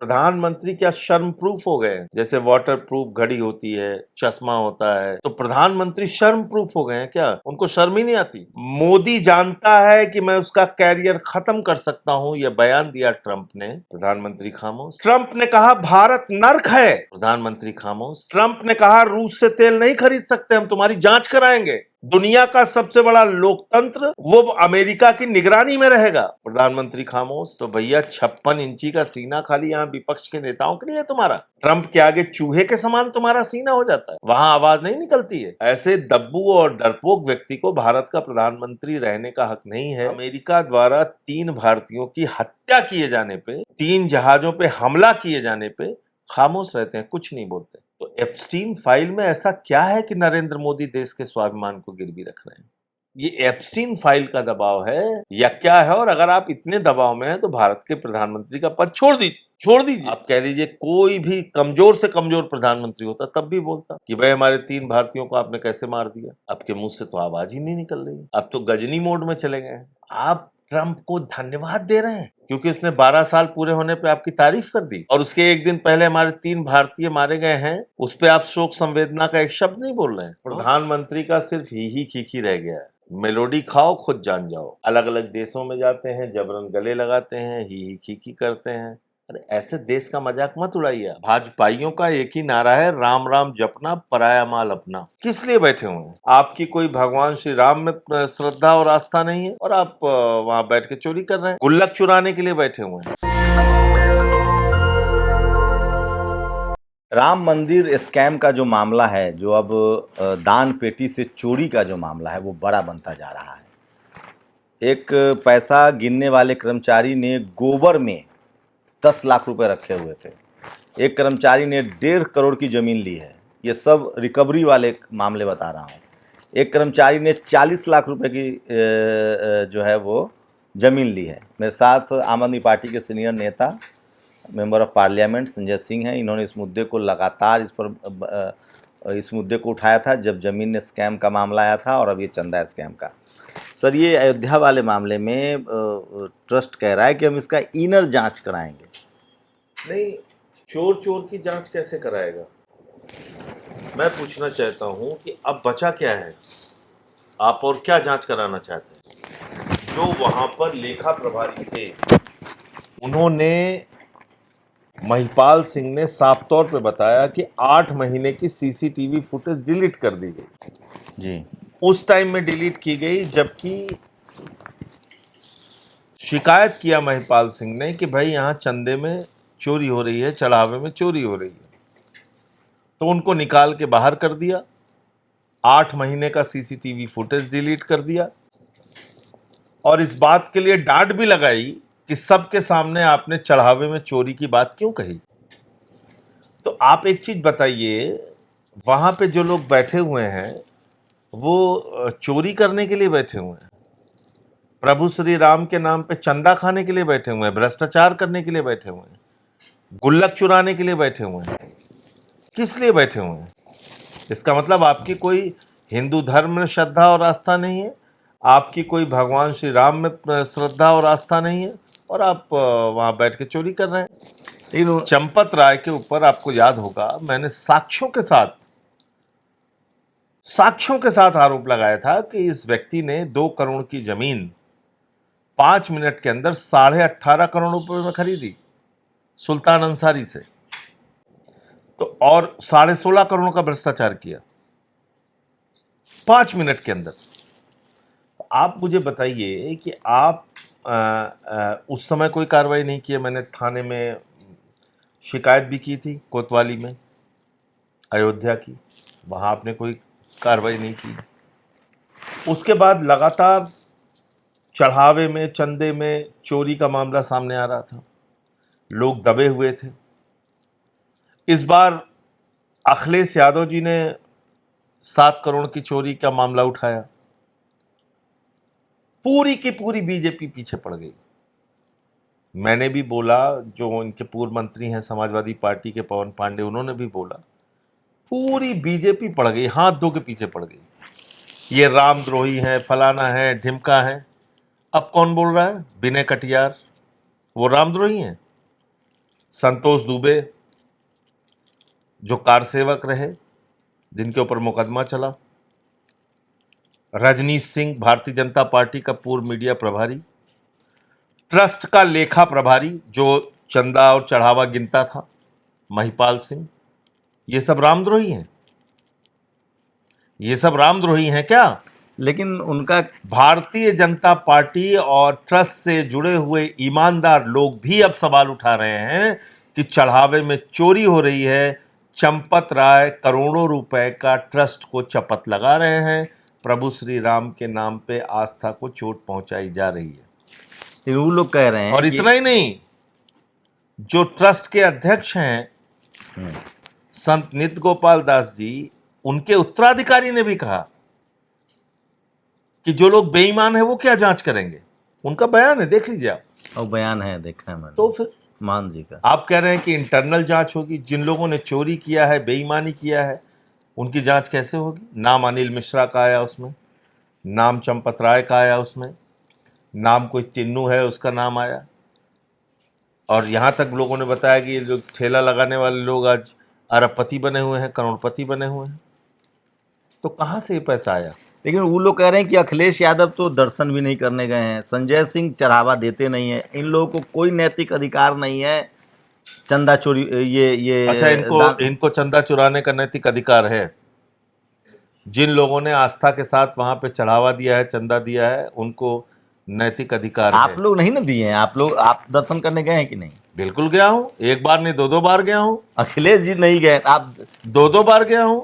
प्रधानमंत्री क्या शर्म प्रूफ हो गए? जैसे वाटर प्रूफ घड़ी होती है, चश्मा होता है, तो प्रधानमंत्री शर्म प्रूफ हो गए हैं क्या? उनको शर्म ही नहीं आती? मोदी जानता है कि मैं उसका कैरियर खत्म कर सकता हूं, यह बयान दिया ट्रंप ने। प्रधानमंत्री खामोश। ट्रंप ने कहा भारत नर्क है, प्रधानमंत्री खामोश। ट्रंप ने कहा रूस से तेल नहीं खरीद सकते, हम तुम्हारी जांच कराएंगे। दुनिया का सबसे बड़ा लोकतंत्र वो अमेरिका की निगरानी में रहेगा, प्रधानमंत्री खामोश। तो भैया 56 इंची का सीना खाली यहाँ विपक्ष के नेताओं के लिए है तुम्हारा? ट्रंप के आगे चूहे के समान तुम्हारा सीना हो जाता है, वहां आवाज नहीं निकलती है। ऐसे दब्बू और डरपोक व्यक्ति को भारत का प्रधानमंत्री रहने का हक नहीं है। अमेरिका द्वारा 3 भारतीयों की हत्या किए जाने पे, 3 जहाजों पे हमला किए जाने पे खामोश रहते हैं, कुछ नहीं बोलते। तो एप्स्टीन फाइल में ऐसा क्या है कि नरेंद्र मोदी देश के स्वाभिमान को गिरवी रख रहे हैं? ये एप्स्टीन फाइल का दबाव है या क्या है? और अगर आप इतने दबाव में हैं तो भारत के प्रधानमंत्री का पद छोड़ दीजिए। आप कह दीजिए कोई भी कमजोर से कमजोर प्रधानमंत्री होता तब भी बोलता कि भाई हमारे 3 भारतीयों को आपने कैसे मार दिया। आपके मुंह से तो आवाज ही नहीं निकल रही। अब तो गजनी मोड में चले गए हैं। आप ट्रंप को धन्यवाद दे रहे हैं क्योंकि उसने 12 साल पूरे होने पे आपकी तारीफ कर दी, और उसके एक दिन पहले हमारे 3 भारतीय मारे गए हैं, उस पे आप शोक संवेदना का एक शब्द नहीं बोल रहे हैं। प्रधानमंत्री का सिर्फ ही खीखी रह गया है। मेलोडी खाओ खुद जान जाओ। अलग अलग देशों में जाते हैं, जबरन गले लगाते हैं, ही खीखी करते हैं। अरे ऐसे देश का मजाक मत उड़ाइए। भाजपाइयों का एक ही नारा है, राम राम जपना पराया माल अपना। किस लिए बैठे हुए हैं? आपकी कोई भगवान श्री राम में श्रद्धा और आस्था नहीं है और आप वहां बैठ के चोरी कर रहे हैं, गुल्लक चुराने के लिए बैठे हुए हैं। राम मंदिर स्कैम का जो मामला है, जो अब दान पेटी से चोरी का जो मामला है, वो बड़ा बनता जा रहा है। एक पैसा गिनने वाले कर्मचारी ने गोबर में 10 लाख रुपए रखे हुए थे। एक कर्मचारी ने 1.5 करोड़ की ज़मीन ली है। ये सब रिकवरी वाले मामले बता रहा हूँ। एक कर्मचारी ने 40 लाख रुपए की जो है वो ज़मीन ली है। मेरे साथ आम आदमी पार्टी के सीनियर नेता member of parliament Sanjay Singh हैं। इन्होंने इस मुद्दे को लगातार इस मुद्दे को उठाया था जब ज़मीन ने स्कैम का मामला आया था, और अब ये चंदा स्कैम का। सर, ये अयोध्या वाले मामले में ट्रस्ट कह रहा है कि हम इसका इनर जांच कराएंगे। नहीं, चोर की जांच कैसे कराएगा? मैं पूछना चाहता हूं कि अब बचा क्या है? आप और क्या जांच कराना चाहते हैं? जो वहां पर लेखा प्रभारी थे, उन्होंने, महिपाल सिंह ने साफ तौर पे बताया कि 8 महीने की सीसीटीवी फुटेज डिलीट कर दी गई जी। उस टाइम में डिलीट की गई जबकि शिकायत किया महिपाल सिंह ने कि भाई यहाँ चंदे में चोरी हो रही है, चढ़ावे में चोरी हो रही है, तो उनको निकाल के बाहर कर दिया। 8 महीने का सीसीटीवी फुटेज डिलीट कर दिया और इस बात के लिए डांट भी लगाई कि सबके सामने आपने चढ़ावे में चोरी की बात क्यों कही। तो आप एक चीज बताइए, वहां पे जो लोग बैठे हुए हैं वो चोरी करने के लिए बैठे हुए हैं, प्रभु श्री राम के नाम पे चंदा खाने के लिए बैठे हुए हैं, भ्रष्टाचार करने के लिए बैठे हुए हैं, गुल्लक चुराने के लिए बैठे हुए हैं? किस लिए बैठे हुए हैं? इसका मतलब आपकी कोई हिंदू धर्म में श्रद्धा और आस्था नहीं है, आपकी कोई भगवान श्री राम में श्रद्धा और आस्था नहीं है, और आप वहां बैठ के चोरी कर रहे हैं। लेकिन चंपत राय के ऊपर आपको याद होगा, मैंने साक्ष्यों के साथ आरोप लगाया था कि इस व्यक्ति ने 2 करोड़ की जमीन 5 मिनट के अंदर 18.5 करोड़ रुपए में खरीदी सुल्तान अंसारी से, तो और 16.5 करोड़ का भ्रष्टाचार किया 5 मिनट के अंदर। आप मुझे बताइए कि आप उस समय कोई कार्रवाई नहीं की? मैंने थाने में शिकायत भी की थी, कोतवाली में, अयोध्या की, वहां आपने कोई कार्रवाई नहीं की। उसके बाद लगातार चढ़ावे में, चंदे में चोरी का मामला सामने आ रहा था, लोग दबे हुए थे। इस बार अखिलेश यादव जी ने 7 करोड़ की चोरी का मामला उठाया, पूरी की पूरी बीजेपी पीछे पड़ गई। मैंने भी बोला, जो इनके पूर्व मंत्री हैं समाजवादी पार्टी के पवन पांडे, उन्होंने भी बोला, पूरी बीजेपी पड़ गई, हाथ धो के पीछे पड़ गई। ये रामद्रोही है, फलाना है, ढिमका है। अब कौन बोल रहा है? विनय कटियार, वो रामद्रोही हैं? संतोष दुबे जो कार सेवक रहे, जिनके ऊपर मुकदमा चला, रजनीश सिंह भारतीय जनता पार्टी का पूर्व मीडिया प्रभारी, ट्रस्ट का लेखा प्रभारी जो चंदा और चढ़ावा गिनता था, महिपाल सिंह, ये सब रामद्रोही हैं। ये सब रामद्रोही हैं क्या? लेकिन उनका भारतीय जनता पार्टी और ट्रस्ट से जुड़े हुए ईमानदार लोग भी अब सवाल उठा रहे हैं कि चढ़ावे में चोरी हो रही है। चंपत राय करोड़ों रुपए का ट्रस्ट को चपत लगा रहे हैं। प्रभु श्री राम के नाम पे आस्था को चोट पहुंचाई जा रही है। लेकिन वो लोग कह रहे हैं और इतना ही नहीं, जो ट्रस्ट के अध्यक्ष हैं संत नित्य गोपाल दास जी, उनके उत्तराधिकारी ने भी कहा कि जो लोग बेईमान है वो क्या जांच करेंगे। उनका बयान है, देख लीजिए आप। और बयान है, देखा है मैंने। तो फिर मान जी का आप कह रहे हैं कि इंटरनल जांच होगी। जिन लोगों ने चोरी किया है, बेईमानी किया है, उनकी जांच कैसे होगी? नाम अनिल मिश्रा का आया उसमें, नाम चंपत राय का आया उसमें, नाम कोई टिन्नू है उसका नाम आया, और यहाँ तक लोगों ने बताया कि ये जो ठेला लगाने वाले लोग आज अरबपति बने हुए हैं, करोड़पति बने हुए हैं। तो कहाँ से ये पैसा आया? लेकिन वो लोग कह रहे हैं कि अखिलेश यादव तो दर्शन भी नहीं करने गए हैं, संजय सिंह चढ़ावा देते नहीं है, इन लोगों को कोई नैतिक अधिकार नहीं है चंदा चोरी ये अच्छा, इनको चंदा चुराने का नैतिक अधिकार है? जिन लोगों ने आस्था के साथ वहां पे चढ़ावा दिया है, चंदा दिया है, उनको नैतिक अधिकार है। आप लोग नहीं ना दिए हैं? आप दर्शन करने गए हैं कि नहीं? बिल्कुल गया हूं, एक बार नहीं दो बार गया हूं। अखिलेश जी नहीं गए, आप दो बार गया हूं।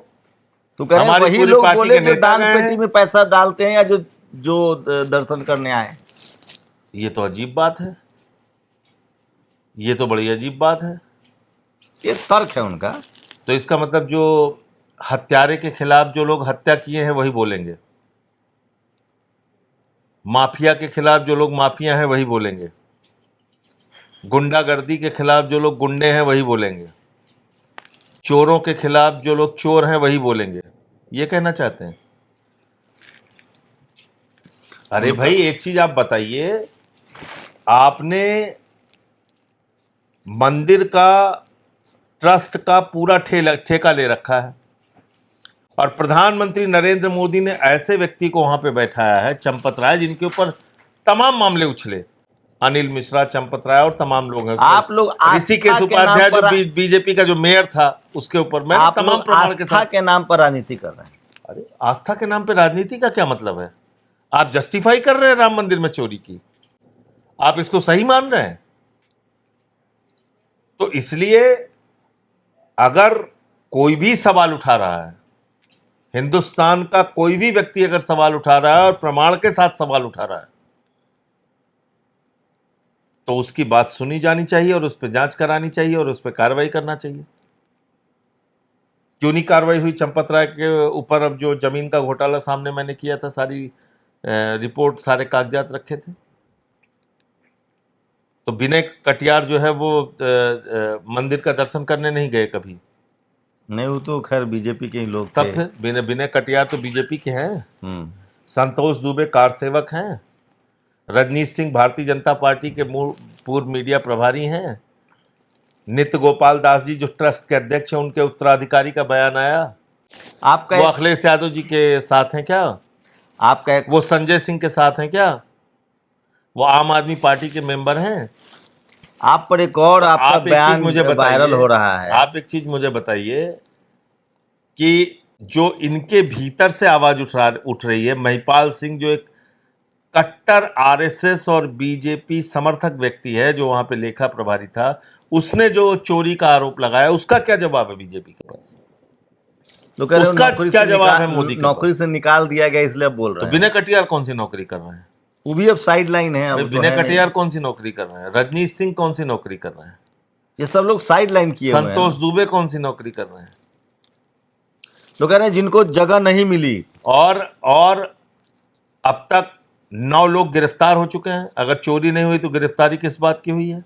तो कह रहे हैं हमारी वही पूरी लोग पार्टी बोले के जो नेता दान गए हैं। पेटी में पैसा डालते हैं या जो दर्शन करने आए। ये तो अजीब बात है, ये तो बड़ी अजीब बात है। ये तर्क है उनका। तो इसका मतलब जो हत्यारे के खिलाफ जो लोग हत्या किए हैं वही बोलेंगे, माफिया के खिलाफ जो लोग माफिया हैं वही बोलेंगे, गुंडागर्दी के खिलाफ जो लोग गुंडे हैं वही बोलेंगे, चोरों के खिलाफ जो लोग चोर हैं वही बोलेंगे। ये कहना चाहते हैं? अरे भाई, एक चीज आप बताइए, आपने मंदिर का, ट्रस्ट का पूरा ठेका ले रखा है, और प्रधानमंत्री नरेंद्र मोदी ने ऐसे व्यक्ति को वहां पे बैठाया है, चंपत राय, जिनके ऊपर तमाम मामले उछले। अनिल मिश्रा, चंपत राय और तमाम लोग हैं। आप लोग ऋषिकेश उपाध्याय जो बीजेपी का जो मेयर था, उसके ऊपर मैं तमाम प्रमाण के साथ। के नाम पर राजनीति कर रहे हैं। अरे, आस्था के नाम पे राजनीति का क्या मतलब है? आप जस्टिफाई कर रहे हैं राम मंदिर में चोरी की, आप इसको सही मान रहे हैं? तो इसलिए अगर कोई भी सवाल उठा रहा है, हिंदुस्तान का कोई भी व्यक्ति अगर सवाल उठा रहा है और प्रमाण के साथ सवाल उठा रहा है, तो उसकी बात सुनी जानी चाहिए और उस पर जांच करानी चाहिए और उस पर कार्रवाई करना चाहिए। क्यों नहीं कार्रवाई हुई चंपत राय के ऊपर? अब जो जमीन का घोटाला सामने मैंने किया था, सारी रिपोर्ट, सारे कागजात रखे थे, तो विनय कटियार जो है वो मंदिर का दर्शन करने नहीं गए कभी। नहीं, वो तो खैर बीजेपी के ही लोग तब थे। फिर विनय कटियार तो बीजेपी के हैं। संतोष दुबे कार सेवक हैं। रजनीश सिंह भारतीय जनता पार्टी के पूर्व मीडिया प्रभारी हैं। नित्य गोपाल दास जी जो ट्रस्ट के अध्यक्ष हैं, उनके उत्तराधिकारी का बयान आया। आपका वो अखिलेश यादव जी के साथ हैं क्या? आपका वो संजय सिंह के साथ हैं क्या? वो आम आदमी पार्टी के मेंबर हैं। आप पर एक और आपका बयान मुझे वायरल हो रहा है। आप एक चीज मुझे बताइए कि जो इनके भीतर से आवाज उठ रही है, महिपाल सिंह जो एक कट्टर आरएसएस और बीजेपी समर्थक व्यक्ति है, जो वहां पे लेखा प्रभारी था, उसने जो चोरी का आरोप लगाया, उसका क्या जवाब है बीजेपी के पास? तो कह रहे उसका क्या जवाब है मोदी के पास? नौकरी से निकाल दिया गया इसलिए बोल रहे तो हैं। विनय कटियार कौन सी नौकरी कर रहे हैं? वो भी अब साइड लाइन है। विनय कटियार कौन सी नौकरी कर रहे हैं? रजनीश सिंह कौन सी नौकरी कर रहे हैं? ये सब लोग साइड लाइन किए हुए हैं। संतोष दुबे कौन सी नौकरी कर रहे हैं? लोग कह रहे हैं जिनको जगह नहीं मिली। और अब तक 9 लोग गिरफ्तार हो चुके हैं। अगर चोरी नहीं हुई तो गिरफ्तारी किस बात की हुई है?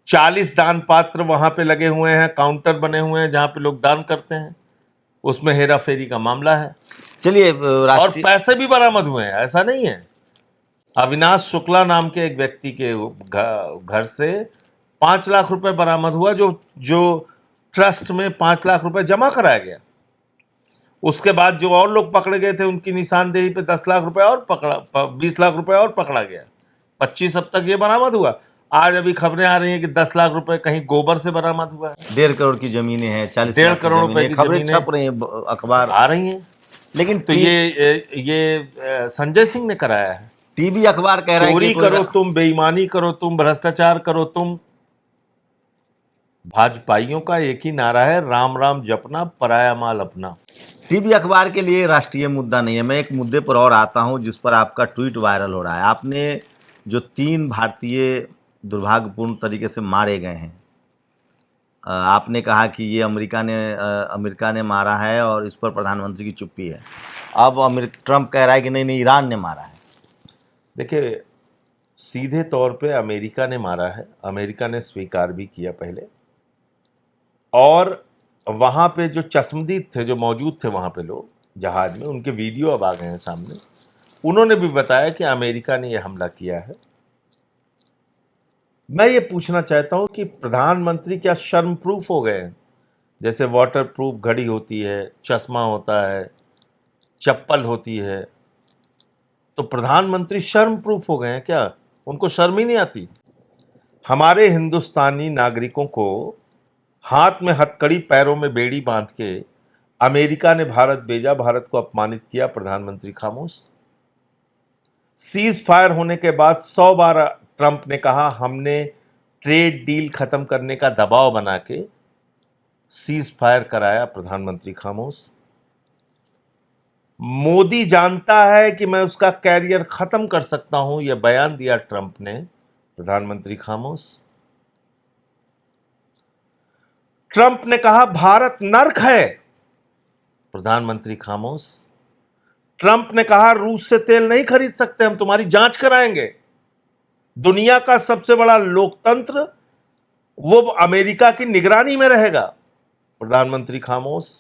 40 दान पात्र वहां पे लगे हुए हैं, काउंटर बने हुए हैं जहां पे लोग दान करते हैं, उसमें हेरा फेरी का मामला है। चलिए, और पैसे भी बरामद हुए हैं, ऐसा नहीं है। अविनाश शुक्ला नाम के एक व्यक्ति के घर से 5 लाख रुपए बरामद हुआ, जो जो ट्रस्ट में 5 लाख रुपए जमा कराया गया। उसके बाद जो और लोग पकड़े गए थे उनकी निशानदेही पे 10 लाख रुपए और पकड़ा, 20 लाख रुपए और पकड़ा गया। 25 अब तक ये बरामद हुआ। आज अभी खबरें आ रही हैं कि 10 लाख रुपए कहीं गोबर से बरामद हुआ है। 1.5 करोड़ की जमीनें हैं, 40 1.5 लाख करोड़ रुपए की खबरें जमीनें छप रही हैं, अखबार आ रही हैं। लेकिन तो ये संजय सिंह ने कराया है। टीवी अखबार कह रहा है चोरी कि करो तुम, बेईमानी करो तुम, भ्रष्टाचार करो तुम। भाजपाइयों का एक ही नारा है, राम राम जपना, पराया माल अपना। टीवी अखबार के लिए राष्ट्रीय मुद्दा नहीं है। मैं एक मुद्दे पर और आता हूं जिस पर आपका ट्वीट वायरल हो रहा है। आपने जो 3 भारतीय दुर्भाग्यपूर्ण तरीके से मारे गए हैं, आपने कहा कि ये अमेरिका ने मारा है और इस पर प्रधानमंत्री की चुप्पी है। अब ट्रंप कह रहा है कि नहीं नहीं, ईरान ने मारा है। देखिए, सीधे तौर पे अमेरिका ने मारा है। अमेरिका ने स्वीकार भी किया पहले, और वहाँ पे जो चश्मदीद थे, जो मौजूद थे वहाँ पे लोग जहाज में, उनके वीडियो अब आ गए हैं सामने। उन्होंने भी बताया कि अमेरिका ने यह हमला किया है। मैं ये पूछना चाहता हूँ कि प्रधानमंत्री क्या शर्म प्रूफ हो गए हैं? जैसे वाटर प्रूफ घड़ी होती है, चश्मा होता है, चप्पल होती है, तो प्रधानमंत्री शर्म प्रूफ हो गए हैं क्या? उनको शर्म ही नहीं आती? हमारे हिंदुस्तानी नागरिकों को हाथ में हथकड़ी, पैरों में बेड़ी बांध के अमेरिका ने भारत भेजा, भारत को अपमानित किया। प्रधानमंत्री खामोश। सीज फायर होने के बाद 100 बार ट्रंप ने कहा हमने ट्रेड डील खत्म करने का दबाव बना के सीज फायर कराया। प्रधानमंत्री खामोश। मोदी जानता है कि मैं उसका कैरियर खत्म कर सकता हूं, यह बयान दिया ट्रंप ने। प्रधानमंत्री खामोश। ट्रंप ने कहा भारत नर्क है। प्रधानमंत्री खामोश। ट्रंप ने कहा रूस से तेल नहीं खरीद सकते, हम तुम्हारी जांच कराएंगे। दुनिया का सबसे बड़ा लोकतंत्र वो अमेरिका की निगरानी में रहेगा। प्रधानमंत्री खामोश।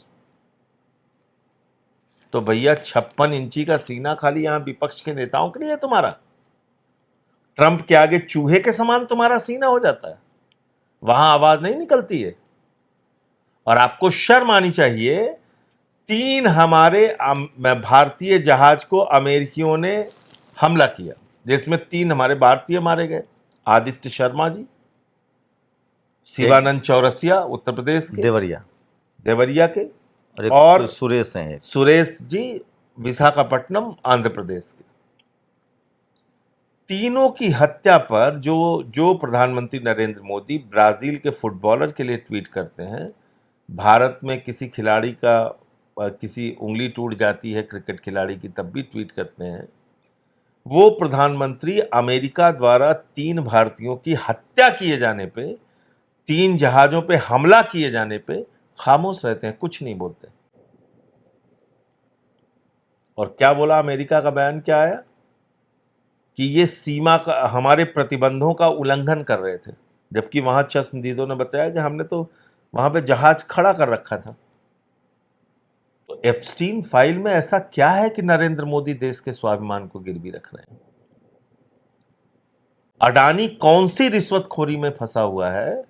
तो भैया 56 इंची का सीना खाली यहां विपक्ष के नेताओं के लिए है तुम्हारा? ट्रंप के आगे चूहे के समान तुम्हारा सीना हो जाता है, वहां आवाज नहीं निकलती है। और आपको शर्म आनी चाहिए। 3 हमारे भारतीय जहाज को अमेरिकियों ने हमला किया, जिसमें 3 हमारे भारतीय मारे गए। आदित्य शर्मा जी, शिवानंद चौरसिया उत्तर प्रदेश के, देवरिया के, और सुरेश हैं, सुरेश जी विशाखापट्टनम आंध्र प्रदेश के। तीनों की हत्या पर जो प्रधानमंत्री नरेंद्र मोदी ब्राजील के फुटबॉलर के लिए ट्वीट करते हैं, भारत में किसी खिलाड़ी का किसी उंगली टूट जाती है क्रिकेट खिलाड़ी की, तब भी ट्वीट करते हैं, वो प्रधानमंत्री अमेरिका द्वारा 3 भारतीयों की हत्या किए जाने पे, 3 जहाजों पे हमला किए जाने पे खामोश रहते हैं, कुछ नहीं बोलते। और क्या बोला? अमेरिका का बयान क्या आया कि ये सीमा का, हमारे प्रतिबंधों का उल्लंघन कर रहे थे, जबकि वहां चश्मदीदों ने बताया कि हमने तो वहां पे जहाज खड़ा कर रखा था। तो एप्स्टीन फाइल में ऐसा क्या है कि नरेंद्र मोदी देश के स्वाभिमान को गिरवी रख रहे हैं? अडानी कौन सी रिश्वतखोरी में फंसा हुआ है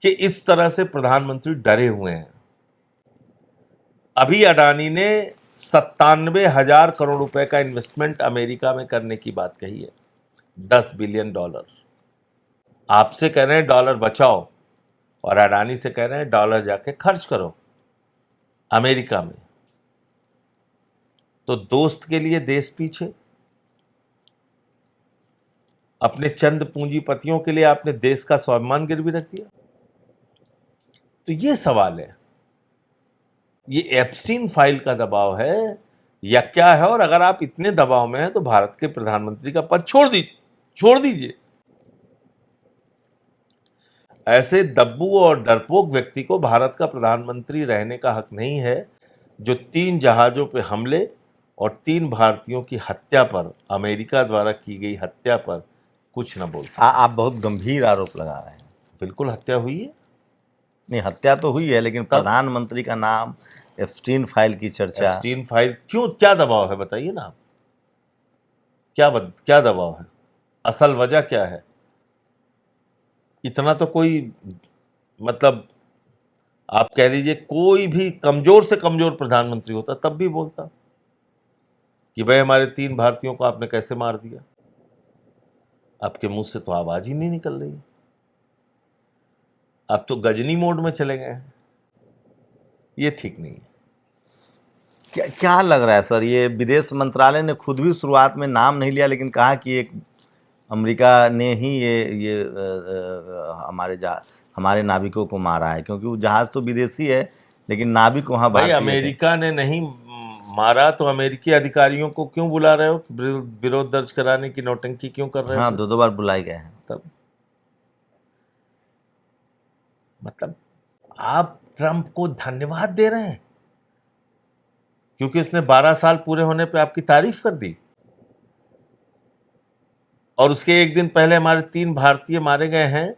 कि इस तरह से प्रधानमंत्री डरे हुए हैं? अभी अडानी ने 97,000 करोड़ रुपए का इन्वेस्टमेंट अमेरिका में करने की बात कही है, $10 बिलियन। आपसे कह रहे हैं डॉलर बचाओ, और अडानी से कह रहे हैं डॉलर जाके खर्च करो अमेरिका में। तो दोस्त के लिए देश पीछे, अपने चंद पूंजीपतियों के लिए आपने देश का स्वाभिमान गिरवी रख दिया। तो ये सवाल है, ये एप्स्टीन फाइल का दबाव है या क्या है? और अगर आप इतने दबाव में हैं तो भारत के प्रधानमंत्री का पद छोड़ दीजिए। ऐसे दब्बू और डरपोक व्यक्ति को भारत का प्रधानमंत्री रहने का हक नहीं है, जो 3 जहाजों पे हमले और 3 भारतीयों की हत्या पर, अमेरिका द्वारा की गई हत्या पर कुछ न बोल सकते। आप बहुत गंभीर आरोप लगा रहे हैं। बिल्कुल हत्या हुई है। नहीं, हत्या तो हुई है, लेकिन प्रधानमंत्री का नाम, एप्स्टीन फाइल की चर्चा। एप्स्टीन फाइल क्यों? क्या दबाव है बताइए ना आप। क्या दबाव है? असल वजह क्या है? इतना तो कोई, मतलब आप कह लीजिए कोई भी कमजोर से कमजोर प्रधानमंत्री होता तब भी बोलता कि भाई हमारे 3 भारतीयों को आपने कैसे मार दिया। आपके मुंह से तो आवाज ही नहीं निकल रही। आप तो गजनी मोड में चले गए हैं। ये ठीक नहीं है। क्या क्या लग रहा है सर, ये विदेश मंत्रालय ने खुद भी शुरुआत में नाम नहीं लिया, लेकिन कहा कि एक अमेरिका ने ही ये हमारे नाविकों को मारा है, क्योंकि वो जहाज तो विदेशी है लेकिन नाविक वहाँ भाई भारतीय थे। अमेरिका ने नहीं मारा तो अमेरिकी अधिकारियों को क्यों बुला रहे हो? विरोध दर्ज कराने की नौटंकी क्यों कर रहे हो? हाँ, 2 बार बुलाए गए हैं। तब मतलब आप ट्रंप को धन्यवाद दे रहे हैं क्योंकि उसने 12 साल पूरे होने पे आपकी तारीफ कर दी, और उसके एक दिन पहले हमारे 3 भारतीय मारे गए हैं,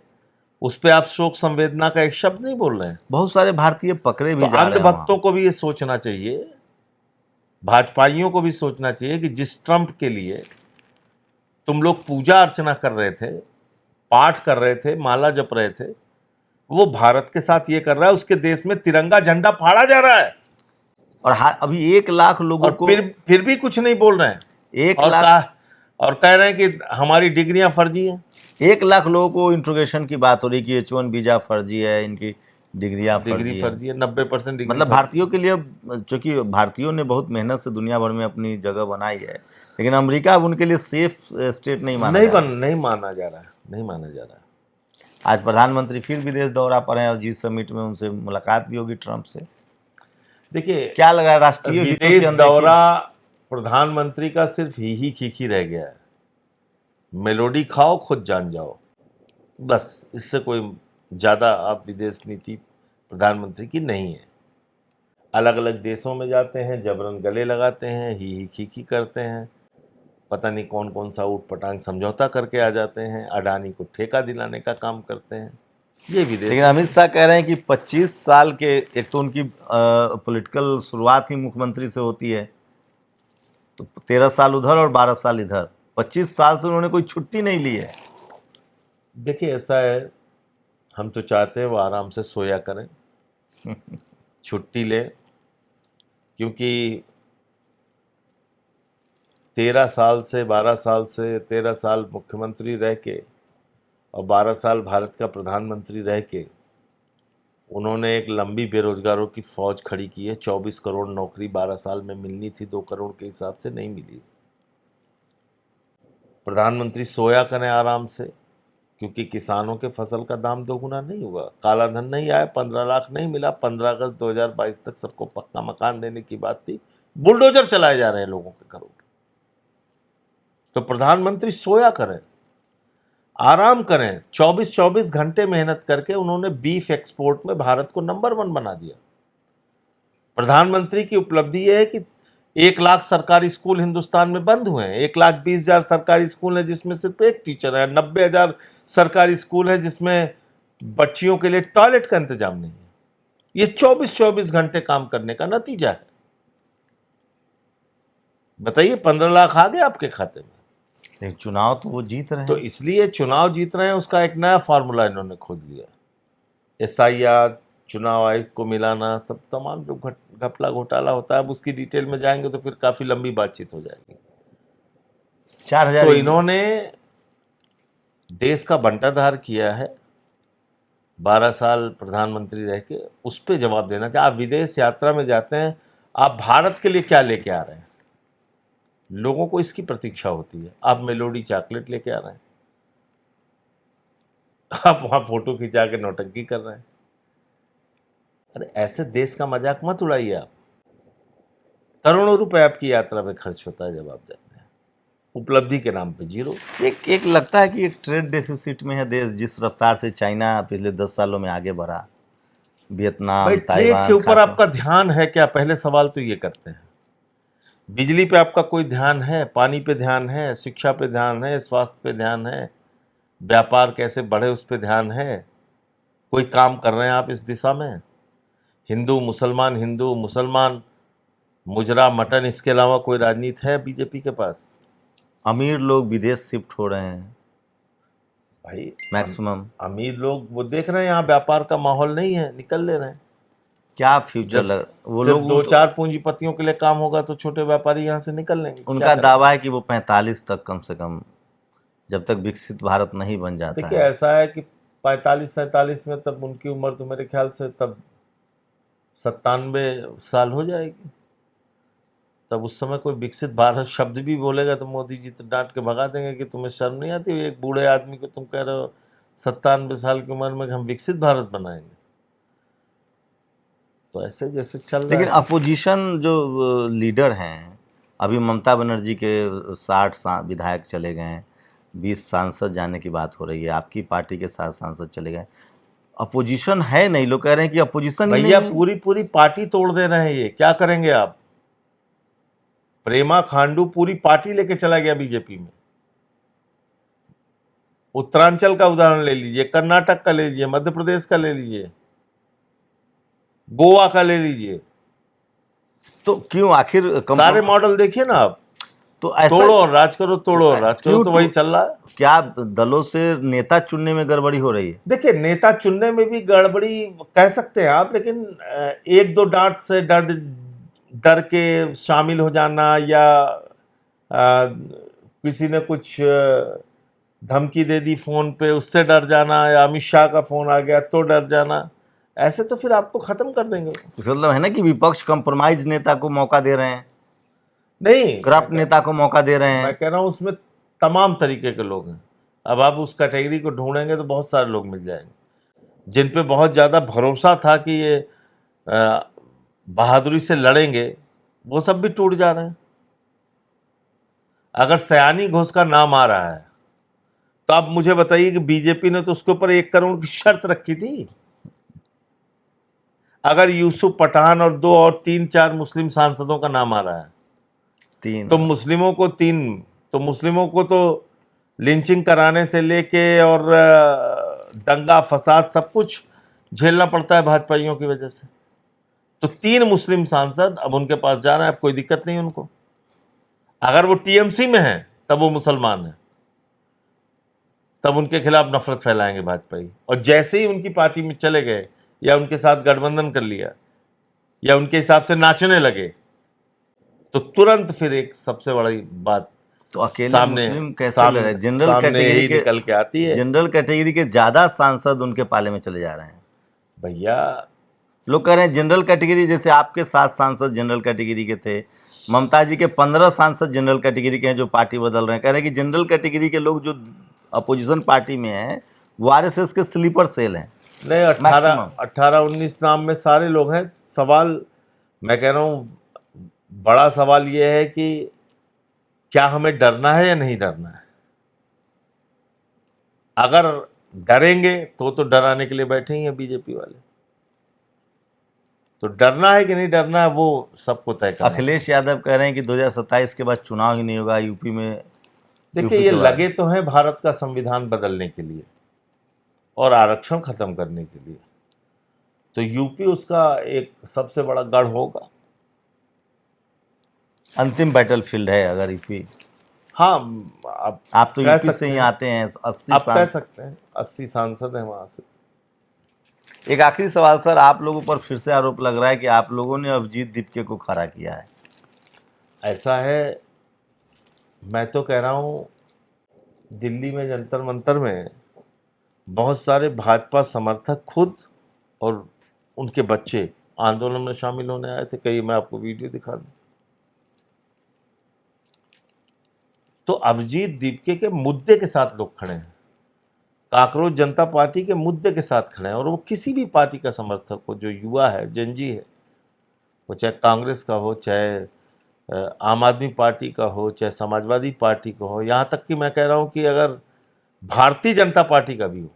उस पे आप शोक संवेदना का एक शब्द नहीं बोल रहे हैं। बहुत सारे भारतीय पकड़े भी तो जा रहे हैं अंधभक्तों को भी ये सोचना चाहिए, भाजपाइयों को भी सोचना चाहिए कि जिस ट्रंप के लिए तुम लोग पूजा अर्चना कर रहे थे, पाठ कर रहे थे, माला जप रहे थे, वो भारत के साथ ये कर रहा है, उसके देश में तिरंगा झंडा फाड़ा जा रहा है और अभी 1 लाख लोगों और को फिर भी कुछ नहीं बोल रहे हैं। 1 लाख और कह रहे हैं कि हमारी डिग्रियां फर्जी हैं। 1 लाख लोगों को इंट्रोगेशन की बात हो रही कि H1 वीजा फर्जी है, इनकी डिग्रियां डिग्री फर्जी है, 90% डिग्री मतलब भारतीयों के लिए, चूंकि भारतीयों ने बहुत मेहनत से दुनिया भर में अपनी जगह बनाई है, लेकिन अमेरिका अब उनके लिए सेफ स्टेट नहीं माना जा रहा है। नहीं माना जा रहा है, नहीं माना जा रहा है। आज प्रधानमंत्री फिर विदेश दौरा पर हैं और G7 में उनसे मुलाकात भी होगी ट्रंप से। देखिए क्या लगा है, राष्ट्रीय हितों के विदेश अंदर दौरा प्रधानमंत्री का सिर्फ ही खीखी रह गया है। मेलोडी खाओ खुद जान जाओ, बस इससे कोई ज्यादा आप विदेश नीति प्रधानमंत्री की नहीं है। अलग अलग देशों में जाते हैं, जबरन गले लगाते हैं, ही खीखी करते हैं, पता नहीं कौन कौन सा ऊट पटांग समझौता करके आ जाते हैं, अडानी को ठेका दिलाने का काम करते हैं। ये विदेश। लेकिन अमित शाह कह रहे हैं कि 25 साल के, एक तो उनकी पॉलिटिकल शुरुआत ही मुख्यमंत्री से होती है, तो 13 साल उधर और 12 साल इधर, 25 साल से उन्होंने कोई छुट्टी नहीं ली है। देखिए ऐसा है, हम तो चाहते हैं वो आराम से सोया करें, छुट्टी ले, क्योंकि 13 साल से 12 साल से 13 साल मुख्यमंत्री रह के और 12 साल भारत का प्रधानमंत्री रह के उन्होंने एक लंबी बेरोजगारों की फौज खड़ी की है। 24 करोड़ नौकरी 12 साल में मिलनी थी, 2 करोड़ के हिसाब से नहीं मिली। प्रधानमंत्री सोया करें आराम से, क्योंकि किसानों के फसल का दाम दोगुना नहीं हुआ, काला धन नहीं आया, 15 लाख नहीं मिला, 15 अगस्त 2022 तक सबको पक्का मकान देने की बात थी, बुलडोजर चलाए जा रहे हैं लोगों के घरों। तो प्रधानमंत्री सोया करें, आराम करें। 24 घंटे मेहनत करके उन्होंने बीफ एक्सपोर्ट में भारत को नंबर 1 बना दिया। प्रधानमंत्री की उपलब्धि यह है कि 1 लाख सरकारी स्कूल हिंदुस्तान में बंद हुए हैं। 1,20,000 सरकारी स्कूल है जिसमें सिर्फ एक टीचर है। 90,000 सरकारी स्कूल है जिसमें बच्चियों के लिए टॉयलेट का इंतजाम नहीं है। ये 24 घंटे काम करने का नतीजा है। बताइए, 15 लाख आ गए आपके खाते में। लेकिन चुनाव तो वो जीत रहे हैं। तो इसलिए चुनाव जीत रहे हैं, उसका एक नया फार्मूला इन्होंने खोज लिया। SIR, चुनाव आयोग को मिलाना, सब तमाम जो घपला घोटाला होता है, अब उसकी डिटेल में जाएंगे तो फिर काफी लंबी बातचीत हो जाएगी। 4000 तो इन्होंने देश का बंटाधार किया है 12 साल प्रधानमंत्री रह के, उस पर जवाब देना चाहिए। आप विदेश यात्रा में जाते हैं, आप भारत के लिए क्या लेके आ रहे हैं? लोगों को इसकी प्रतीक्षा होती है। आप मेलोडी चॉकलेट लेके आ रहे हैं, आप वहां फोटो खिंचा के नौटंकी कर रहे हैं। अरे ऐसे देश का मजाक मत उड़ाइए आप। करोड़ों रुपए आपकी यात्रा में खर्च होता है जब आप जाते हैं, उपलब्धि के नाम पे जीरो। एक लगता है कि एक ट्रेड डेफिसिट में है देश, जिस रफ्तार से चाइना पिछले 10 सालों में आगे बढ़ा, वियतनाम, ट्रेड ताइवान के ऊपर आपका ध्यान है क्या? पहले सवाल तो ये करते हैं। बिजली पे आपका कोई ध्यान है? पानी पे ध्यान है? शिक्षा पे ध्यान है? स्वास्थ्य पे ध्यान है? व्यापार कैसे बढ़े उस पे ध्यान है? कोई काम कर रहे हैं आप इस दिशा में? हिंदू मुसलमान, मुजरा मटन, इसके अलावा कोई राजनीति है बीजेपी के पास? अमीर लोग विदेश शिफ्ट हो रहे हैं। भाई मैक्सिमम। अमीर लोग वो देख रहे हैं यहाँ व्यापार का माहौल नहीं है, निकल ले रहे हैं। क्या फ्यूचर जब वो सिर्फ लोग दो चार पूंजीपतियों के लिए काम होगा तो छोटे व्यापारी यहाँ से निकल लेंगे। क्या उनका करेंगे? दावा है कि वो 45 तक कम से कम, जब तक विकसित भारत नहीं बन जाता देखिए है। ऐसा है कि 45-47 में तब उनकी उम्र तो मेरे ख्याल से तब 97 साल हो जाएगी। तब उस समय कोई विकसित भारत शब्द भी बोलेगा तो मोदी जी तो डांट के भगा देंगे कि तुम्हें शर्म नहीं आती, एक बूढ़े आदमी को तुम कह रहे हो 97 साल की उम्र में हम विकसित भारत बनाएंगे। तो ऐसे जैसे चल रहा लेकिन है। अपोजिशन जो लीडर हैं, अभी ममता बनर्जी के 60 विधायक चले गए हैं, 20 सांसद जाने की बात हो रही है, आपकी पार्टी के 7 सांसद चले गए। अपोजिशन है नहीं, लोग कह रहे हैं कि अपोजिशन ही भैया नहीं है। पूरी पार्टी तोड़ दे रहे हैं, ये क्या करेंगे आप? प्रेमा खांडू पूरी पार्टी लेके चला गया बीजेपी में। उत्तरांचल का उदाहरण ले लीजिए, कर्नाटक का ले लीजिए, मध्य प्रदेश का ले लीजिए, गोवा का ले लीजिए, तो क्यों आखिर सारे मॉडल देखिए ना आप। तो ऐसा तोड़ो और राज करो, तोड़ो और राज करो, तो वही चल रहा है। क्या दलों से नेता चुनने में गड़बड़ी हो रही है? देखिए नेता चुनने में भी गड़बड़ी कह सकते हैं आप, लेकिन एक दो डांट से डर के शामिल हो जाना, या किसी ने कुछ धमकी दे दी फोन पे उससे डर जाना, या अमित शाह का फोन आ गया तो डर जाना, ऐसे तो फिर आपको खत्म कर देंगे। इसका मतलब है ना कि विपक्ष कंप्रोमाइज नेता को मौका दे रहे हैं, नहीं करप्ट नेता को मौका दे रहे हैं। मैं कह रहा हूँ उसमें तमाम तरीके के लोग हैं। अब आप उस कैटेगरी को ढूंढेंगे तो बहुत सारे लोग मिल जाएंगे जिन पे बहुत ज़्यादा भरोसा था कि ये बहादुरी से लड़ेंगे, वो सब भी टूट जा रहे हैं। अगर सयानी घोष का नाम आ रहा है तो आप मुझे बताइए कि बीजेपी ने तो उसके ऊपर 1 करोड़ की शर्त रखी थी। अगर यूसुफ पठान और 2 और 3-4 मुस्लिम सांसदों का नाम आ रहा है, 3 तो मुस्लिमों को तो लिंचिंग कराने से लेके और दंगा फसाद सब कुछ झेलना पड़ता है भाजपाइयों की वजह से। तो 3 मुस्लिम सांसद अब उनके पास जा रहे हैं, अब कोई दिक्कत नहीं उनको। अगर वो टीएमसी में हैं तब वो मुसलमान हैं, तब उनके खिलाफ नफरत फैलाएंगे भाजपाई। और जैसे ही उनकी पार्टी में चले गए या उनके साथ गठबंधन कर लिया या उनके हिसाब से नाचने लगे, तो तुरंत फिर एक सबसे बड़ी बात तो अकेले मुस्लिम कैसे लड़ रहे हैं? जनरल कैटेगरी के निकल के आती है। जनरल कैटेगरी के ज्यादा सांसद उनके पाले में चले जा रहे हैं। भैया लोग कह रहे हैं जनरल कैटेगरी, जैसे आपके 7 सांसद जनरल कैटेगरी के थे, ममता जी के 15 सांसद जनरल कैटेगरी के हैं जो पार्टी बदल रहे हैं। कह रहे हैं कि जनरल कैटेगरी के लोग जो अपोजिशन पार्टी में हैं वो आरएसएस के स्लीपर सेल हैं। नहीं, 18-19 नाम में सारे लोग हैं। सवाल मैं कह रहा हूँ, बड़ा सवाल ये है कि क्या हमें डरना है या नहीं डरना है। अगर डरेंगे तो डराने के लिए बैठे ही हैं बीजेपी वाले। तो डरना है कि नहीं डरना है वो सबको तय करना। अखिलेश यादव कह रहे हैं कि 2027 के बाद चुनाव ही नहीं होगा यूपी में। देखिए ये लगे तो हैं भारत का संविधान बदलने के लिए और आरक्षण खत्म करने के लिए, तो यूपी उसका एक सबसे बड़ा गढ़ होगा। अंतिम बैटलफील्ड है अगर यूपी। हाँ, आप तो यूपी से ही आते हैं। 80 आप कह सकते हैं 80 सांसद हैं वहां से। एक आखिरी सवाल सर, आप लोगों पर फिर से आरोप लग रहा है कि आप लोगों ने अभिजीत दीपके को खड़ा किया है। ऐसा है, मैं तो कह रहा हूँ दिल्ली में जंतर मंतर में बहुत सारे भाजपा समर्थक खुद और उनके बच्चे आंदोलन में शामिल होने आए थे। कहीं मैं आपको वीडियो दिखा दूं। तो अभिजीत दीपके के मुद्दे के साथ लोग खड़े हैं, काकरोच जनता पार्टी के मुद्दे के साथ खड़े हैं। और वो किसी भी पार्टी का समर्थक हो, जो युवा है, जनजी है, वो चाहे कांग्रेस का हो, चाहे आम आदमी पार्टी का हो, चाहे समाजवादी पार्टी का हो, यहाँ तक कि मैं कह रहा हूँ कि अगर भारतीय जनता पार्टी का भी हो,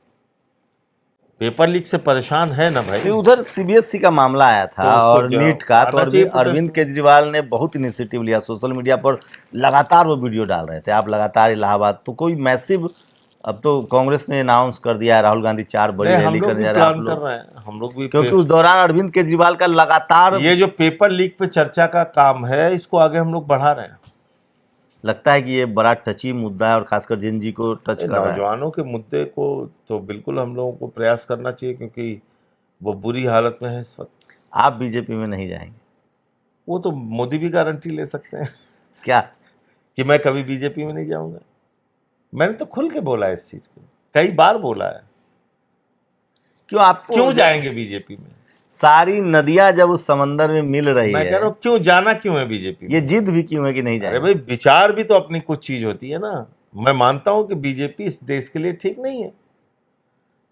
पेपर लीक से परेशान है ना भाई। उधर सीबीएसई का मामला आया था तो और नीट का, तो आना चाहिए अरविंद केजरीवाल ने बहुत इनिशिएटिव लिया। सोशल मीडिया पर लगातार वो वीडियो डाल रहे थे, आप लगातार इलाहाबाद, तो कोई मैसिव, अब तो कांग्रेस ने अनाउंस कर दिया है राहुल गांधी 4 बड़ी रैली करने जा रहे हैं। कर रहे हैं हम लोग भी, क्योंकि उस दौरान अरविंद केजरीवाल का लगातार ये जो पेपर लीक पे चर्चा का काम है, इसको आगे हम लोग बढ़ा रहे हैं। लगता है कि ये बड़ा टची मुद्दा है और खासकर जिन जी को टच कर रहा है। नौजवानों के मुद्दे को तो बिल्कुल हम लोगों को प्रयास करना चाहिए, क्योंकि वो बुरी हालत में है इस वक्त। आप बीजेपी में नहीं जाएंगे? वो तो मोदी भी गारंटी ले सकते हैं क्या? कि मैं कभी बीजेपी में नहीं जाऊंगा। मैंने तो खुल के बोला है इस चीज को, कई बार बोला है। क्यों आपको क्यों जाएंगे बीजेपी में? सारी नदियां जब उस समंदर में मिल रही मैं है, कह रहा हूँ क्यों जाना क्यों है बीजेपी में? ये जिद भी क्यों है कि नहीं अरे जाएंगे? भाई, विचार भी तो अपनी कुछ चीज होती है ना। मैं मानता हूं कि बीजेपी इस देश के लिए ठीक नहीं है।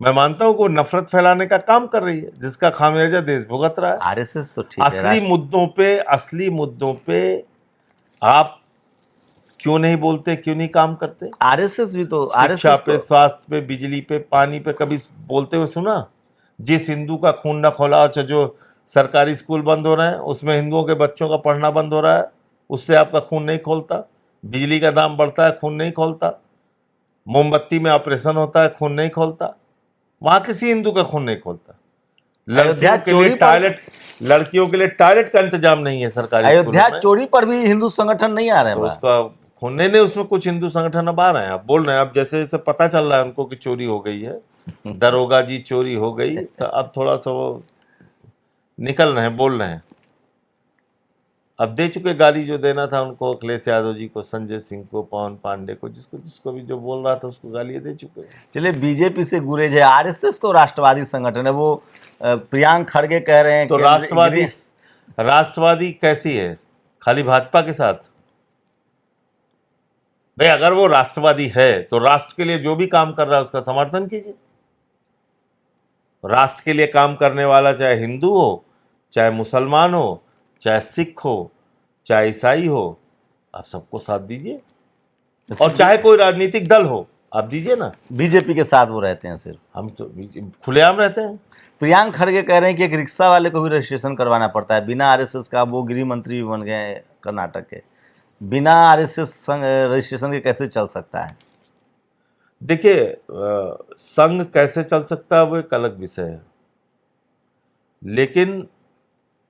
मैं मानता हूं कि वो नफरत फैलाने का काम कर रही है, जिसका खामियाजा देश भुगत रहा है। आरएसएस तो ठीक है, असली मुद्दों पे आप क्यों नहीं बोलते, क्यों नहीं काम करते? आरएसएस भी तो शिक्षा आरएसएस पे, तो स्वास्थ्य पे, बिजली पे, पानी पे कभी बोलते हुए सुना? जिस हिंदू का खून न खौला, अच्छा जो सरकारी स्कूल बंद हो रहे हैं उसमें हिंदुओं के बच्चों का पढ़ना बंद हो रहा है, उससे आपका खून नहीं खोलता? बिजली का दाम बढ़ता है, खून नहीं खोलता? मोमबत्ती में ऑपरेशन होता है, खून नहीं खोलता? वहां किसी हिंदू का खून नहीं खोलता। अयोध्या लड़कियों के लिए टॉयलेट का इंतजाम नहीं है सरकारी अयोध्या स्कूलों में, चोरी पर भी हिंदू संगठन नहीं आ रहे तो हैं उसका खून नहीं। उसमें कुछ हिंदू संगठन अब आ रहे हैं, अब बोल रहे हैं। अब जैसे जैसे पता चल रहा है उनको कि चोरी हो गई है, दरोगा जी चोरी हो गई, तो अब थोड़ा सा वो निकल रहे हैं, बोल रहे हैं। अब दे चुके गाली जो देना था उनको, अखिलेश यादव जी को, संजय सिंह को, पवन पांडे को, जिसको जिसको भी जो बोल रहा था उसको गालियां दे चुके हैं। चलिए, बीजेपी से गुरेज है। आरएसएस तो राष्ट्रवादी संगठन है। वो प्रियांक खड़गे कह रहे हैं तो राष्ट्रवादी कैसी है? खाली भाजपा के साथ? भाई अगर वो राष्ट्रवादी है तो राष्ट्र के लिए जो भी काम कर रहा है उसका समर्थन कीजिए। राष्ट्र के लिए काम करने वाला चाहे हिंदू हो, चाहे मुसलमान हो, चाहे सिख हो, चाहे ईसाई हो, आप सबको साथ दीजिए। और चाहे कोई राजनीतिक दल हो, आप दीजिए ना। बीजेपी के साथ वो रहते हैं सिर्फ? हम तो खुलेआम रहते हैं। प्रियांक खड़गे कह रहे हैं कि एक रिक्शा वाले को भी रजिस्ट्रेशन करवाना पड़ता है बिना आरएसएस का। वो गृह मंत्री भी बन गए हैं कर्नाटक के। बिना आरएसएस रजिस्ट्रेशन के कैसे चल सकता है? देखिए, संघ कैसे चल सकता है वो एक अलग विषय है, लेकिन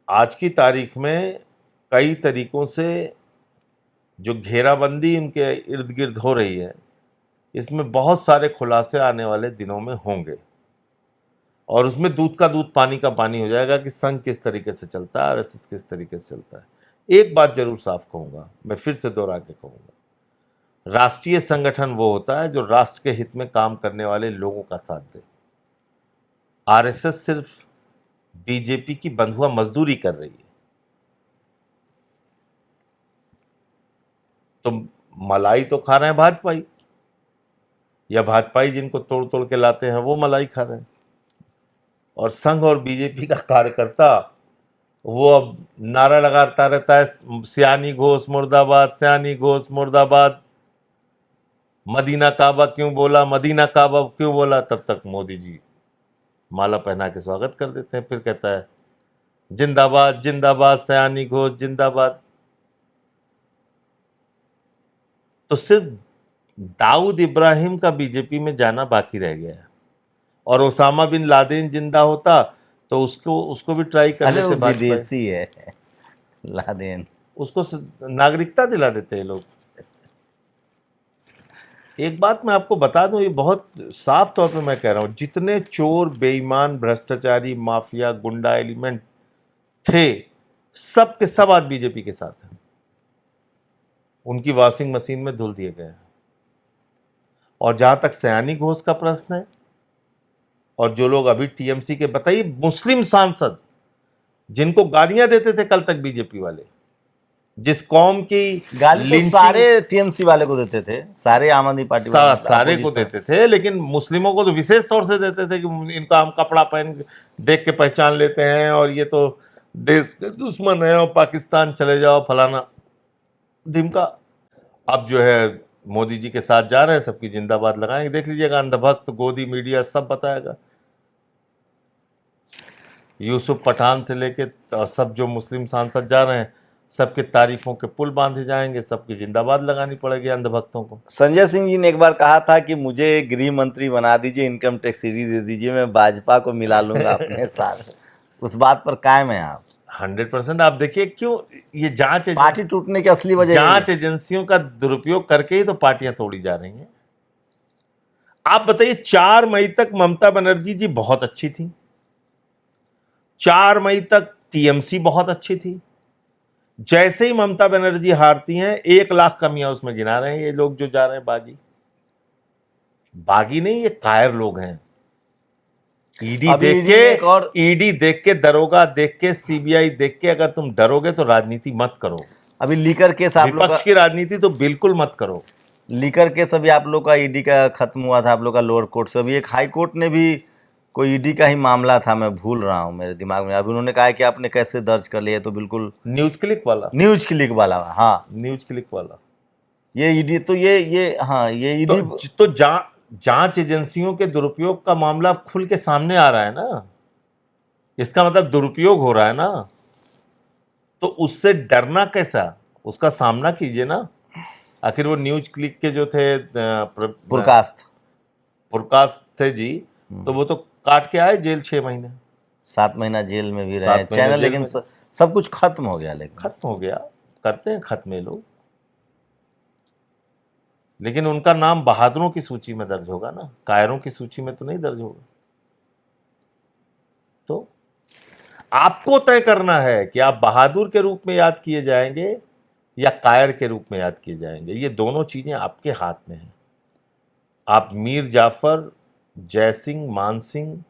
आज की तारीख में कई तरीकों से जो घेराबंदी इनके इर्द गिर्द हो रही है, इसमें बहुत सारे खुलासे आने वाले दिनों में होंगे, और उसमें दूध का दूध पानी का पानी हो जाएगा कि संघ किस तरीके से चलता है, आरएसएस किस तरीके से चलता है। एक बात जरूर साफ कहूंगा, मैं फिर से दोहरा के कहूंगा, राष्ट्रीय संगठन वो होता है जो राष्ट्र के हित में काम करने वाले लोगों का साथ दे। आरएसएस सिर्फ बीजेपी की बंधुआ मजदूरी कर रही है। तो मलाई तो खा रहे हैं भाजपाई, या भाजपाई जिनको तोड़ तोड़ के लाते हैं वो मलाई खा रहे हैं, और संघ और बीजेपी का कार्यकर्ता वो अब नारा लगाता रहता है, सियानी घोष मुर्दाबाद, सियानी घोष मुर्दाबाद। मदीना काबा क्यों बोला, मदीना काबा क्यों बोला? तब तक मोदी जी माला पहना के स्वागत कर देते हैं, फिर कहता है जिंदाबाद जिंदाबाद, सयानी घोष जिंदाबाद। तो सिर्फ दाऊद इब्राहिम का बीजेपी में जाना बाकी रह गया है, और ओसामा बिन लादेन जिंदा होता तो उसको भी ट्राई करने से विदेशी है लादेन, उसको नागरिकता दिला देते हैं लोग। एक बात मैं आपको बता दूं, ये बहुत साफ तौर पे मैं कह रहा हूं, जितने चोर, बेईमान, भ्रष्टाचारी, माफिया, गुंडा एलिमेंट थे, सब के सब आज बीजेपी के साथ हैं। उनकी वॉशिंग मशीन में धुल दिए गए हैं। और जहां तक सयानी घोष का प्रश्न है, और जो लोग अभी टीएमसी के, बताइए, मुस्लिम सांसद जिनको गालियां देते थे कल तक बीजेपी वाले, जिस कौम की गाली तो सारे टीएमसी वाले को देते थे, सारे आम आदमी पार्टी सारे को देते थे, लेकिन मुस्लिमों को तो विशेष तौर से देते थे कि इनका हम कपड़ा पहन देख के पहचान लेते हैं, और ये तो देश के दुश्मन है, और पाकिस्तान चले जाओ, फलाना ढिमका। अब जो है मोदी जी के साथ जा रहे हैं, सबकी जिंदाबाद लगाएंगे, देख लीजिएगा, अंधभक्त, गोदी मीडिया सब बताएगा। यूसुफ पठान से लेके सब जो मुस्लिम सांसद जा रहे हैं, सबके तारीफों के पुल बांधे जाएंगे, सबकी जिंदाबाद लगानी पड़ेगी अंधभक्तों को। संजय सिंह जी ने एक बार कहा था कि मुझे गृह मंत्री बना दीजिए, इनकम टैक्स सीडी दे दीजिए, मैं भाजपा को मिला लूंगा अपने साथ। उस बात पर कायम है आप? 100% आप देखिए क्यों ये पार्टी टूटने की असली वजह यही है। जांच एजेंसियों का दुरुपयोग करके ही तो पार्टियां तोड़ी जा रही हैं। आप बताइए 4 मई तक ममता बनर्जी जी बहुत अच्छी थी, 4 मई तक टीएमसी बहुत अच्छी थी। जैसे ही ममता बनर्जी हारती हैं 1 लाख कमियां उसमें गिना रहे हैं ये लोग जो जा रहे हैं बागी। बागी नहीं, ये कायर लोग हैं। ईडी अभी देख ईडी ने एक और के, ईडी देख के, दरोगा देख के, सीबीआई देख के अगर तुम डरोगे तो राजनीति मत करो। अभी लीकर केस आप लोग विपक्ष की राजनीति तो बिल्कुल मत करो। लीकर केस अभी आप लोग का ईडी का खत्म हुआ था, आप लोग का लोअर कोर्ट से। अभी एक हाई कोर्ट ने भी कोई ईडी का ही मामला था, मैं भूल रहा हूँ मेरे दिमाग में। अभी उन्होंने कहा है कि आपने कैसे दर्ज कर लिया, तो बिल्कुल न्यूज क्लिक वाला, न्यूज क्लिक वाला, हाँ न्यूज क्लिक वाला ये ईडी तो ये हाँ ये ईडी तो जांच एजेंसियों के दुरुपयोग का मामला खुल के सामने आ रहा है ना, इसका मतलब दुरुपयोग हो रहा है ना, तो उससे डरना कैसा, उसका सामना कीजिए ना। आखिर वो न्यूज क्लिक के जो थे पुरकास्ट थे जी, तो वो तो काट के आए जेल 6 महीने, 7 महीना जेल में भी रहे चैनल, लेकिन सब कुछ खत्म हो गया। लेकिन खत्म हो गया, करते हैं खत्म ये लोग, लेकिन उनका नाम बहादुरों की सूची में दर्ज होगा ना, कायरों की सूची में तो नहीं दर्ज होगा। तो आपको तय करना है कि आप बहादुर के रूप में याद किए जाएंगे या कायर के रूप में याद किए जाएंगे। ये दोनों चीजें आपके हाथ में हैं। आप मीर जाफर, जय सिंह, मान सिंह,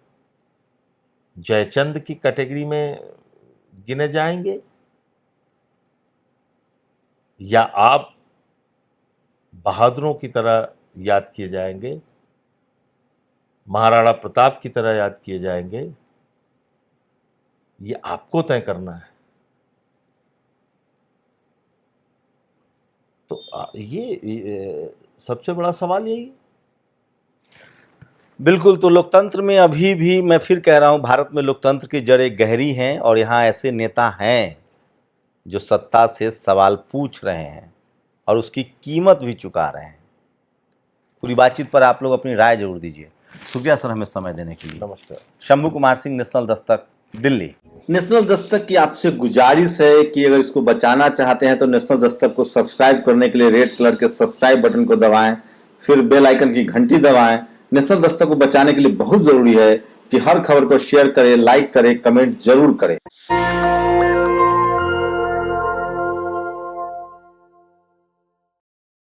जयचंद की कैटेगरी में गिने जाएंगे या आप बहादुरों की तरह याद किए जाएंगे, महाराणा प्रताप की तरह याद किए जाएंगे। ये आपको तय करना है। तो ये सबसे बड़ा सवाल यही है। बिल्कुल। तो लोकतंत्र में अभी भी, मैं फिर कह रहा हूं, भारत में लोकतंत्र की जड़ें गहरी हैं और यहाँ ऐसे नेता हैं जो सत्ता से सवाल पूछ रहे हैं और उसकी कीमत भी चुका रहे हैं। पूरी बातचीत पर आप लोग अपनी राय जरूर दीजिए। शुक्रिया सर हमें समय देने के लिए। नमस्कार। शंभू कुमार सिंह, नेशनल दस्तक, दिल्ली। नेशनल दस्तक की आपसे गुजारिश है कि अगर इसको बचाना चाहते हैं तो नेशनल दस्तक को सब्सक्राइब करने के लिए रेड कलर के सब्सक्राइब बटन को दबाएं, फिर बेल आइकन की घंटी दबाएं। नेशनल दस्तक को बचाने के लिए बहुत जरूरी है कि हर खबर को शेयर करें, लाइक करें, कमेंट जरूर करें।